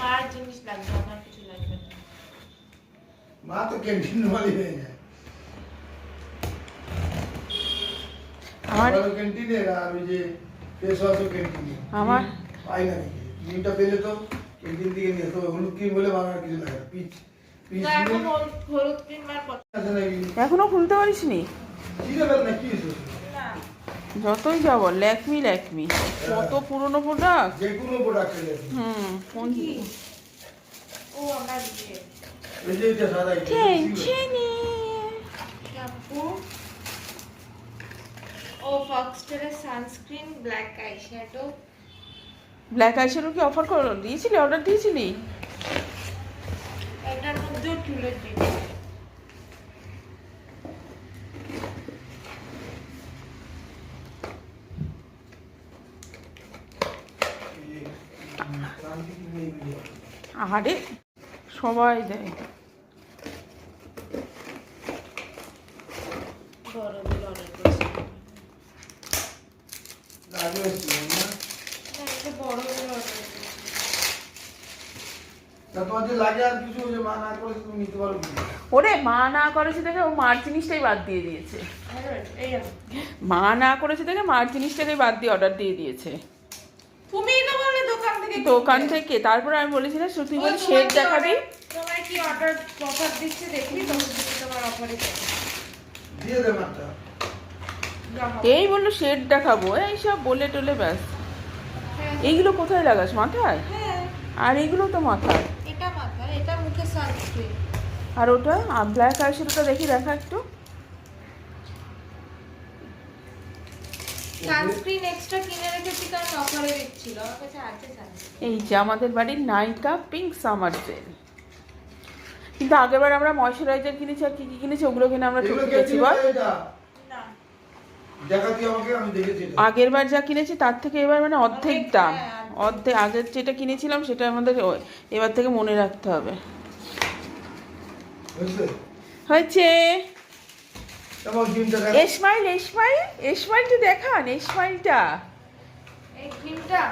মার জিনিস লাগবে, আমার কিছু লাগবে না। মা তো ক্যান্টিন वाली হয়ে যায়। আমার ক্যান্টিনে আর ওই যে ফেস ওয়াশও ক্যান্টিনে। আমার পাই না নাকি? ডিমটা পেলে তো ক্যান্টিন থেকে নিয়ে তো হলুদ ক্রিম বলে বানানোর কিছু লাগে না। পিচ না, এখন হলুদ ক্রিম আর আছে নাকি? এখনো খুলতে পারিসনি? ঠিক আছে না কি হয়েছে? না। যতই যাব ল্যাকমি ল্যাকমি কত পুরনো প্রোডাক্ট। যে কোনো প্রোডাক্ট আছে। কোন ও আমার দিয়ে এই যে এটা সাদা টেনশনই শ্যাম্পু, ও ফক্সটেলের sunscreen, black eyeshadow. Black eyeshadow কি অফার করে দিয়েছিলি, অর্ডার দিয়েছিলি? এটার মধ্যেও চুলের জিনিস। আরে সবাই দেয়। বড়গুলো অর্ডার করছি। আগে ছিল না। না, এটা বড়গুলো অর্ডার করছি। তা তোমার যে লাগে আর কিছু যে মা না করে তুমি নিতে পারো কি? ওরে মা না করেছে দেখে ও মার জিনিসটাই বাদ দিয়ে দিয়েছে। এই দেখো। মা না করেছে দেখে মার জিনিসটাকেই বাদ দিয়ে অর্ডার দিয়ে দিয়েছে তুমিই তো বললে দোকান থেকে দোকান কিনতে। থেকে। তারপরে আমি বলেছিলাম তুই ও, বলি তোমার শেড কি দেখাবি। তোমার কি অফার দিচ্ছে দেখবি, তখন তুমি তোমার অফারে দিয়ে দে মাত্রা। এই বললো শেড দেখাবো, এইসব বলে টলে ব্যাস। এইগুলো কোথায় লাগাস, মাথায়? হ্যাঁ, আর এইগুলো তো মাথায়। এটা মাথায়, এটা মুখে সানস্ক্রিন। আর ওটা ব্ল্যাক আইশ্যাডোটা দেখি, দেখা একটু। সানস্ক্রিন এক্সট্রা কিনে রেখেছি কারণ অফারে দিচ্ছিল, আমার কাছে আছে সানস্ক্রিন। এই যে আমাদের বাড়ির নাইকা পিঙ্ক সামার সেল। কিন্তু আগেরবার আমরা ময়শ্চারাইজার কিনেছি আর কি কি কিনেছি ওগুলো কিনে আমরা এগুলো ঠকে কে গেছি ছিল বল। এটা? না, দেখা তুই আমাকে, আমি দেখেছি এটা। আগেরবার যা কিনেছি তার থেকে এবার মানে অর্ধেক অনেক, দাম। হ্যাঁ, অর্ধেক আগের যেটা কিনেছিলাম সেটা আমাদের এবার থেকে মনে রাখতে হবে। বুঝলে? হয়েছে। তোমার ডিমটা দেখ। এসমাইল এসমাইল এসমাইলটা দেখান, এসমাইলটা। এই ক্রিমটা